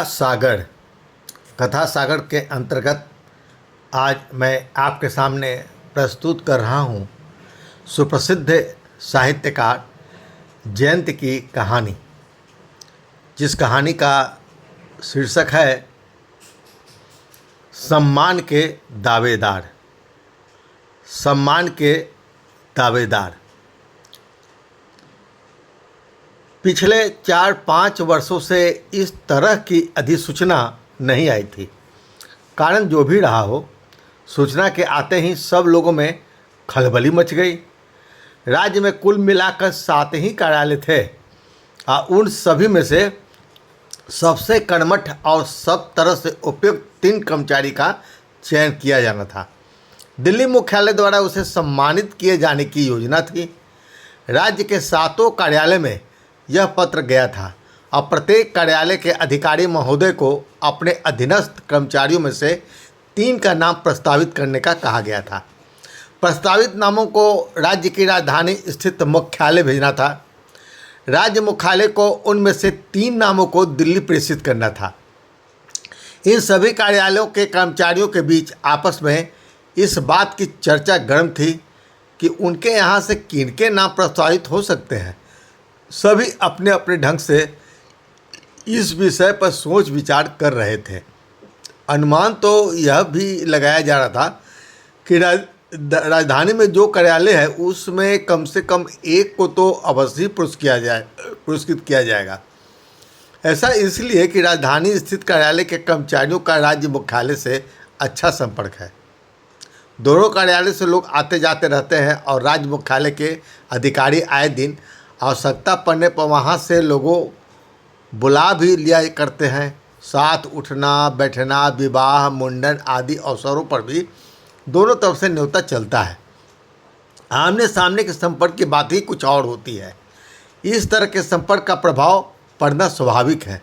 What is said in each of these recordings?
सागर कथा सागर के अंतर्गत आज मैं आपके सामने प्रस्तुत कर रहा हूँ सुप्रसिद्ध साहित्यकार जयंत की कहानी, जिस कहानी का शीर्षक है सम्मान के दावेदार। सम्मान के दावेदार। पिछले 4-5 वर्षों से इस तरह की अधिसूचना नहीं आई थी। कारण जो भी रहा हो, सूचना के आते ही सब लोगों में खलबली मच गई। राज्य में कुल मिलाकर 7 ही कार्यालय थे और उन सभी में से सबसे कर्मठ और सब तरह से उपयुक्त 3 कर्मचारी का चयन किया जाना था। दिल्ली मुख्यालय द्वारा उसे सम्मानित किए जाने की योजना थी। राज्य के 7 कार्यालय में यह पत्र गया था और प्रत्येक कार्यालय के अधिकारी महोदय को अपने अधीनस्थ कर्मचारियों में से 3 का नाम प्रस्तावित करने का कहा गया था। प्रस्तावित नामों को राज्य की राजधानी स्थित मुख्यालय भेजना था। राज्य मुख्यालय को उनमें से 3 नामों को दिल्ली प्रेषित करना था। इन सभी कार्यालयों के कर्मचारियों के बीच आपस में इस बात की चर्चा गर्म थी कि उनके यहाँ से किनके नाम प्रस्तावित हो सकते हैं। सभी अपने अपने ढंग से इस विषय पर सोच विचार कर रहे थे। अनुमान तो यह भी लगाया जा रहा था कि राजधानी में जो कार्यालय है उसमें कम से कम एक को तो अवश्य पुरस्कृत किया जाएगा। ऐसा इसलिए कि राजधानी स्थित कार्यालय के कर्मचारियों का राज्य मुख्यालय से अच्छा संपर्क है। दोनों कार्यालय से लोग आते जाते रहते हैं और राज्य मुख्यालय के अधिकारी आए दिन आवश्यकता पड़ने पर वहाँ से लोगों बुला भी लिया करते हैं। साथ उठना बैठना, विवाह, मुंडन आदि अवसरों पर भी दोनों तरफ से न्योता चलता है। आमने सामने के संपर्क की बात ही कुछ और होती है। इस तरह के संपर्क का प्रभाव पड़ना स्वाभाविक है।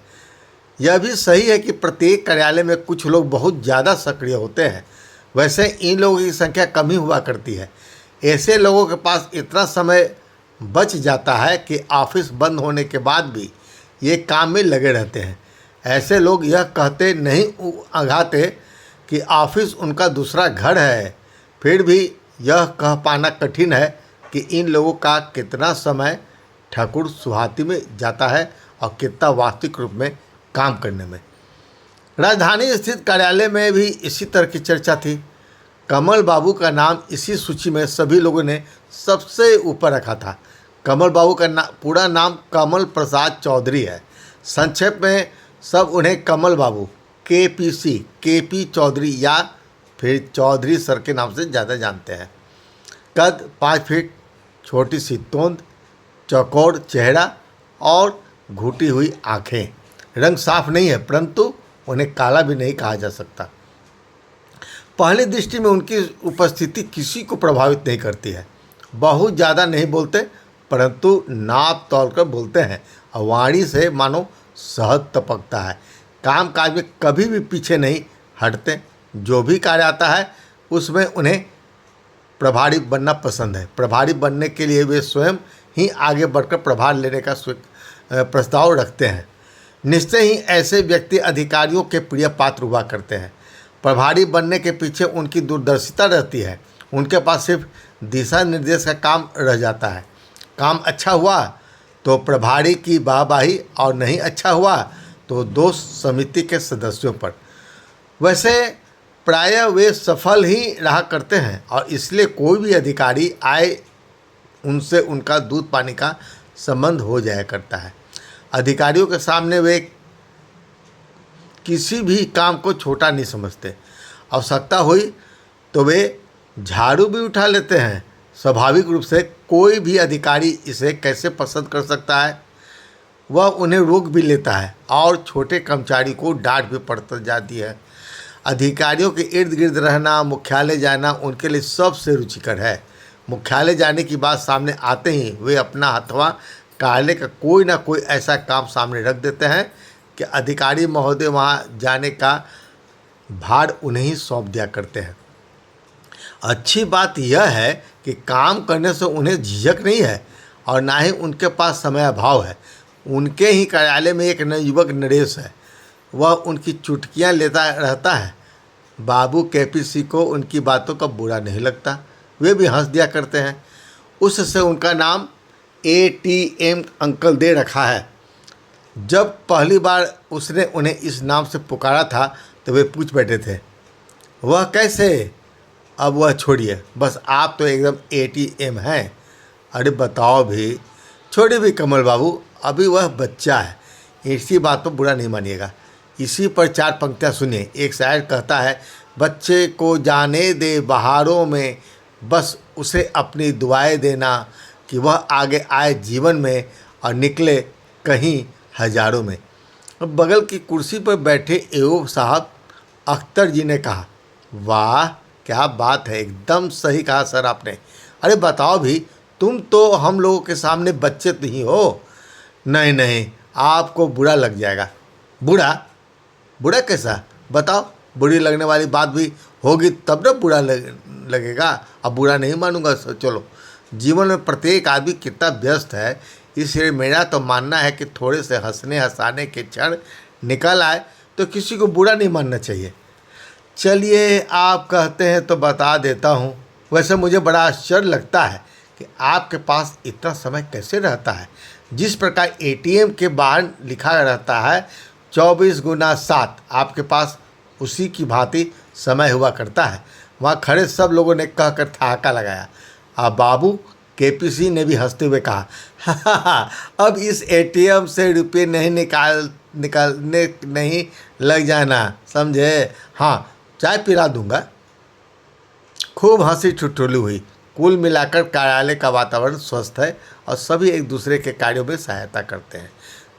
यह भी सही है कि प्रत्येक कार्यालय में कुछ लोग बहुत ज़्यादा सक्रिय होते हैं। वैसे इन लोगों की संख्या कम ही हुआ करती है। ऐसे लोगों के पास इतना समय बच जाता है कि ऑफिस बंद होने के बाद भी ये काम में लगे रहते हैं। ऐसे लोग यह कहते नहीं अघाते कि ऑफिस उनका दूसरा घर है। फिर भी यह कह पाना कठिन है कि इन लोगों का कितना समय ठाकुर सुहाती में जाता है और कितना वास्तविक रूप में काम करने में। राजधानी स्थित कार्यालय में भी इसी तरह की चर्चा थी। कमल बाबू का नाम इसी सूची में सभी लोगों ने सबसे ऊपर रखा था। कमल बाबू का पूरा नाम कमल प्रसाद चौधरी है। संक्षेप में सब उन्हें कमल बाबू, केपी चौधरी या फिर चौधरी सर के नाम से ज़्यादा जानते हैं। कद 5 फीट, छोटी सी तोंद, चौकोर चेहरा और घुटी हुई आँखें। रंग साफ नहीं है परंतु उन्हें काला भी नहीं कहा जा सकता। पहली दृष्टि में उनकी उपस्थिति किसी को प्रभावित नहीं करती है। बहुत ज़्यादा नहीं बोलते परंतु नाप तोल कर बोलते हैं और वाणी से मानो शहद टपकता है। काम काज में कभी भी पीछे नहीं हटते। जो भी कार्य आता है उसमें उन्हें प्रभारी बनना पसंद है। प्रभारी बनने के लिए वे स्वयं ही आगे बढ़कर प्रभार लेने का प्रस्ताव रखते हैं। निश्चय ही ऐसे व्यक्ति अधिकारियों के प्रिय पात्र हुआ करते हैं। प्रभारी बनने के पीछे उनकी दूरदर्शिता रहती है। उनके पास सिर्फ दिशा निर्देश का काम रह जाता है। काम अच्छा हुआ तो प्रभारी की वाहवाही और नहीं अच्छा हुआ तो दोष समिति के सदस्यों पर। वैसे प्रायः वे सफल ही रहा करते हैं और इसलिए कोई भी अधिकारी आए उनसे उनका दूध पानी का संबंध हो जाया करता है। अधिकारियों के सामने वे किसी भी काम को छोटा नहीं समझते। आवश्यकता हुई तो वे झाड़ू भी उठा लेते हैं। स्वाभाविक रूप से कोई भी अधिकारी इसे कैसे पसंद कर सकता है। वह उन्हें रोक भी लेता है और छोटे कर्मचारी को डांट भी पड़ जाती है। अधिकारियों के इर्द गिर्द रहना, मुख्यालय जाना उनके लिए सबसे रुचिकर है। मुख्यालय जाने की बात सामने आते ही वे अपना हथवा कार्यालय का कोई ना कोई ऐसा काम सामने रख देते हैं कि अधिकारी महोदय वहाँ जाने का भार उन्हें ही सौंप दिया करते हैं। अच्छी बात यह है कि काम करने से उन्हें झिझक नहीं है और ना ही उनके पास समय अभाव है। उनके ही कार्यालय में एक नवयुवक नरेश है। वह उनकी चुटकियां लेता रहता है। बाबू केपीसी को उनकी बातों का बुरा नहीं लगता, वे भी हंस दिया करते हैं। उससे उनका नाम एटीएम अंकल दे रखा है। जब पहली बार उसने उन्हें इस नाम से पुकारा था तो वे पूछ बैठे थे, वह कैसे? अब वह छोड़िए, बस आप तो एकदम एटीएम हैं। अरे बताओ भी, छोड़िए भी कमल बाबू, अभी वह बच्चा है, इसी बात पर बुरा नहीं मानिएगा। इसी पर 4 पंक्तियाँ सुनिए। एक शायर कहता है, बच्चे को जाने दे बहारों में, बस उसे अपनी दुआएं देना कि वह आगे आए जीवन में और निकले कहीं हजारों में। अब बगल की कुर्सी पर बैठे एओ साहब अख्तर जी ने कहा, वाह क्या बात है, एकदम सही कहा सर आपने। अरे बताओ भी, तुम तो हम लोगों के सामने बच्चे तो ही हो। नहीं नहीं, आपको बुरा लग जाएगा। बुरा? बुरा कैसा? बताओ। बुरी लगने वाली बात भी होगी तब ना बुरा लगेगा। अब बुरा नहीं मानूंगा। चलो, जीवन में प्रत्येक आदमी कितना व्यस्त है, इसलिए मेरा तो मानना है कि थोड़े से हंसने हंसाने के क्षण निकल आए तो किसी को बुरा नहीं मानना चाहिए। चलिए, आप कहते हैं तो बता देता हूँ। वैसे मुझे बड़ा आश्चर्य लगता है कि आपके पास इतना समय कैसे रहता है। जिस प्रकार एटीएम के बाहर लिखा रहता है 24x7, आपके पास उसी की भांति समय हुआ करता है। वहाँ खड़े सब लोगों ने कहकर ठहाका लगाया। अब बाबू केपीसी ने भी हंसते हुए कहा, अब इस एटीएम से रुपये नहीं निकालने नहीं लग जाना, समझे? हाँ, चाय पिला दूंगा। खूब हंसी ठिठोली हुई। कुल मिलाकर कार्यालय का वातावरण स्वस्थ है और सभी एक दूसरे के कार्यों में सहायता करते हैं।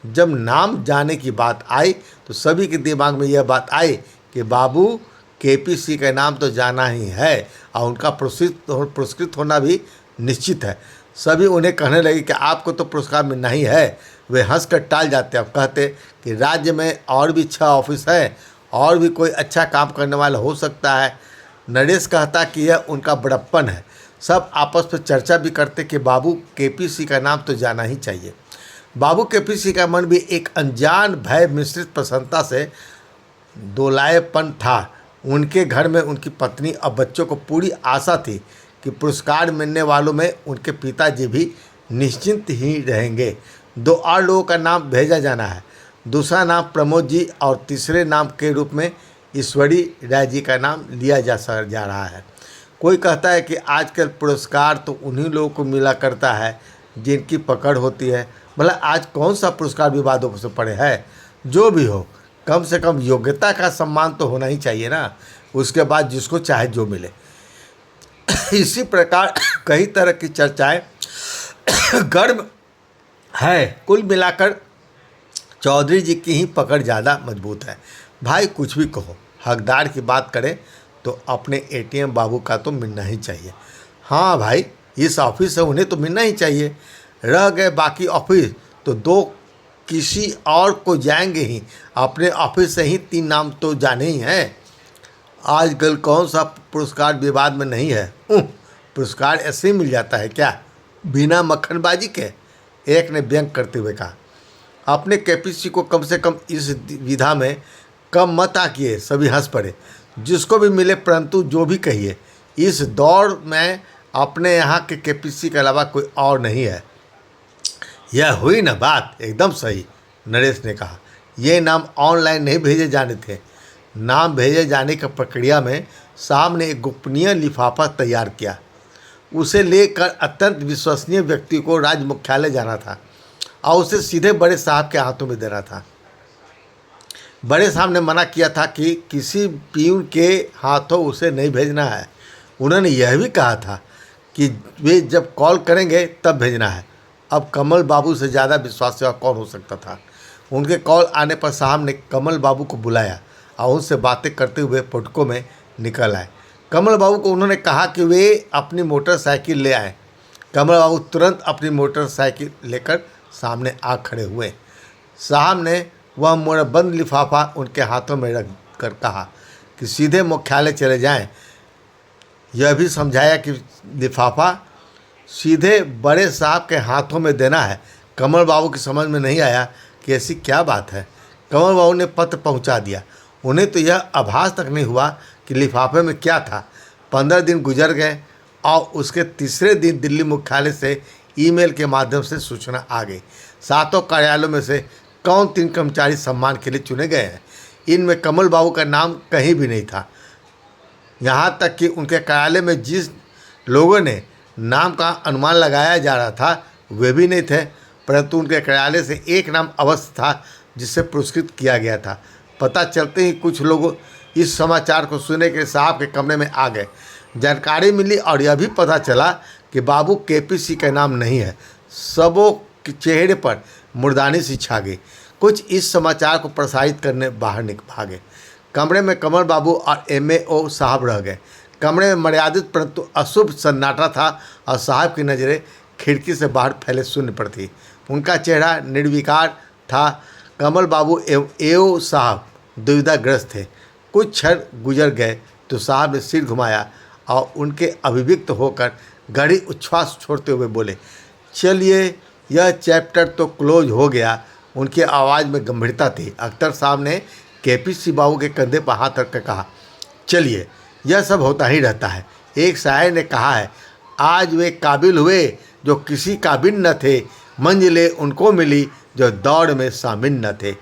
जब नाम जाने की बात आई तो सभी के दिमाग में यह बात आई कि बाबू केपीसी का नाम तो जाना ही है और उनका पुरस्कृत होना भी निश्चित है। सभी उन्हें कहने लगे कि आपको तो पुरस्कार मिलना ही है। वे हंसकर टाल जाते। अब कहते कि राज्य में और भी 6 ऑफिस हैं और भी कोई अच्छा काम करने वाला हो सकता है। नरेश कहता कि यह उनका बड़प्पन है। सब आपस में चर्चा भी करते कि बाबू केपीसी का नाम तो जाना ही चाहिए। बाबू केपीसी का मन भी एक अनजान भय मिश्रित प्रसन्नता से दोलायेपन था। उनके घर में उनकी पत्नी और बच्चों को पूरी आशा थी कि पुरस्कार मिलने वालों में उनके पिताजी भी निश्चिंत ही रहेंगे। 2 और लोगों का नाम भेजा जाना है। दूसरा नाम प्रमोद जी और तीसरे नाम के रूप में ईश्वरी राय जी का नाम लिया जा रहा है। कोई कहता है कि आजकल पुरस्कार तो उन्हीं लोगों को मिला करता है जिनकी पकड़ होती है। भला आज कौन सा पुरस्कार विवादों से पड़े है? जो भी हो, कम से कम योग्यता का सम्मान तो होना ही चाहिए ना। उसके बाद जिसको चाहे जो मिले। इसी प्रकार कई तरह की चर्चाएं गर्म है। कुल मिलाकर चौधरी जी की ही पकड़ ज़्यादा मजबूत है। भाई कुछ भी कहो, हकदार की बात करें तो अपने एटीएम बाबू का तो मिलना ही चाहिए। हाँ भाई, इस ऑफिस से उन्हें तो मिलना ही चाहिए। रह गए बाकी ऑफिस तो 2 किसी और को जाएंगे ही। अपने ऑफिस से ही 3 नाम तो जाने ही हैं। आजकल कौन सा पुरस्कार विवाद में नहीं है। पुरस्कार ऐसे ही मिल जाता है क्या, बिना मक्खनबाजी के? एक ने व्यंग करते हुए कहा। अपने केपीसी को कम से कम इस विधा में कम मत आकिए। सभी हंस पड़े। जिसको भी मिले, परंतु जो भी कहिए, इस दौर में अपने यहाँ के केपीसी के अलावा कोई और नहीं है। यह हुई ना बात, एकदम सही, नरेश ने कहा। ये नाम ऑनलाइन नहीं भेजे जाने थे। नाम भेजे जाने की प्रक्रिया में साहब ने एक गोपनीय लिफाफा तैयार किया। उसे लेकर अत्यंत विश्वसनीय व्यक्ति को राज्य मुख्यालय जाना था और उसे सीधे बड़े साहब के हाथों में देना था। बड़े साहब ने मना किया था कि किसी पीयून के हाथों उसे नहीं भेजना है। उन्होंने यह भी कहा था कि वे जब कॉल करेंगे तब भेजना है। अब कमल बाबू से ज़्यादा विश्वास कौन हो सकता था। उनके कॉल आने पर साहब ने कमल बाबू को बुलाया और उनसे बातें करते हुए पुटकों में निकल आए। कमल बाबू को उन्होंने कहा कि वे अपनी मोटरसाइकिल ले आए। कमल बाबू तुरंत अपनी मोटरसाइकिल लेकर सामने आ खड़े हुए। साहब ने वह मोड़बंद लिफाफा उनके हाथों में रख कर कहा कि सीधे मुख्यालय चले जाएं। यह भी समझाया कि लिफाफा सीधे बड़े साहब के हाथों में देना है। कमल बाबू की समझ में नहीं आया कि ऐसी क्या बात है कमल बाबू ने पत्र पहुंचा दिया। उन्हें तो यह आभास तक नहीं हुआ कि लिफाफे में क्या था। 15 दिन गुजर गए और उसके तीसरे दिन दिल्ली मुख्यालय से ईमेल के माध्यम से सूचना आ गई। 7 कार्यालयों में से कौन 3 कर्मचारी सम्मान के लिए चुने गए हैं। इनमें कमल बाबू का नाम कहीं भी नहीं था। यहाँ तक कि उनके कार्यालय में जिस लोगों ने नाम का अनुमान लगाया जा रहा था वे भी नहीं थे, परंतु उनके कार्यालय से एक नाम अवश्य था जिसे पुरस्कृत किया गया था। पता चलते ही कुछ लोग इस समाचार को सुनने के साहब के कमरे में आ गए। जानकारी मिली और यह भी पता चला कि बाबू केपीसी का नाम नहीं है। सबों के चेहरे पर मुर्दानी सी छा गई। कुछ इस समाचार को प्रसारित करने बाहर भागे। कमरे में कमल बाबू और एमएओ साहब रह गए। कमरे में मर्यादित परंतु अशुभ सन्नाटा था और साहब की नज़रें खिड़की से बाहर फैले शून्य पर थी। उनका चेहरा निर्विकार था। कमल बाबू एवं एओ साहब दुविधाग्रस्त थे। कुछ क्षण गुजर गए तो साहब ने सिर घुमाया और उनके अभिव्यक्त होकर गहरी उच्छ्वास छोड़ते हुए बोले, चलिए यह चैप्टर तो क्लोज हो गया। उनकी आवाज़ में गंभीरता थी। अख्तर साहब ने केपीसी बाबू के कंधे पर हाथ रखकर कहा, चलिए यह सब होता ही रहता है। एक शायर ने कहा है, आज वे काबिल हुए जो किसी काबिल न थे, मंजिलें उनको मिली जो दौड़ में शामिल न थे।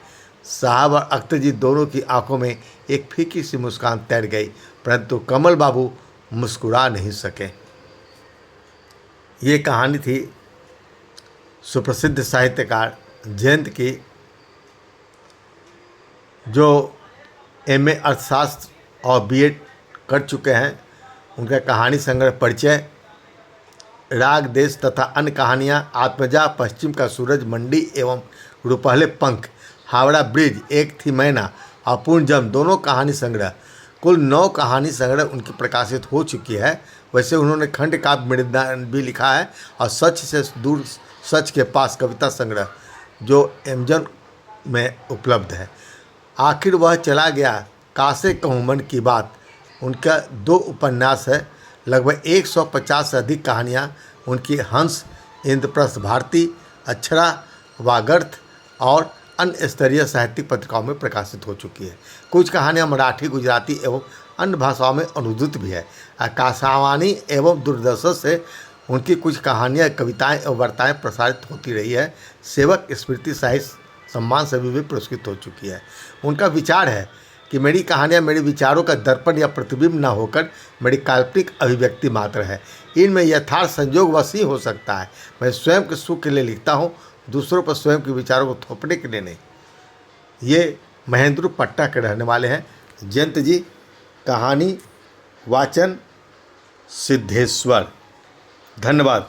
साहब और अख्तर जी दोनों की आंखों में एक फीकी सी मुस्कान तैर गई, परंतु कमल बाबू मुस्कुरा नहीं सके। ये कहानी थी सुप्रसिद्ध साहित्यकार जयंत की, जो एमए अर्थशास्त्र और बीएड कर चुके हैं। उनका कहानी संग्रह परिचय, राग देश तथा अन्य कहानियाँ, आत्मजा, पश्चिम का सूरज, मंडी एवं रुपहले पंख, हावड़ा ब्रिज, एक थी मैना और पूर्णजम दोनों कहानी संग्रह। कुल 9 कहानी संग्रह उनकी प्रकाशित हो चुकी है। वैसे उन्होंने खंड काव्य मृदान भी लिखा है और सच से दूर सच के पास कविता संग्रह जो एमेजन में उपलब्ध है। आखिर वह चला गया, कासे कहूँ मन की बात उनका 2 उपन्यास है। लगभग 150 से अधिक कहानियाँ उनकी हंस, इंद्रप्रस्थ भारती, अक्षरा, वागर्थ और अन्य स्तरीय साहित्यिक पत्रिकाओं में प्रकाशित हो चुकी है। कुछ कहानियाँ मराठी, गुजराती एवं अन्य भाषाओं में अनुदित भी है। आकाशवाणी एवं दूरदर्शन से उनकी कुछ कहानियाँ, कविताएं एवं वार्ताएं प्रसारित होती रही है। सेवक स्मृति साहित्य सम्मान से भी पुरस्कृत हो चुकी है। उनका विचार है कि मेरी कहानियाँ मेरे विचारों का दर्पण या प्रतिबिंब न होकर मेरी काल्पनिक अभिव्यक्ति मात्र है। इनमें यथार्थ संजोगवश ही हो सकता है। मैं स्वयं के सुख के लिए लिखता हूँ, दूसरों पर स्वयं के विचारों को थोपने के लिए नहीं। ये महेंद्र पट्टा के रहने वाले हैं। जयंत जी। कहानी वाचन सिद्धेश्वर। धन्यवाद।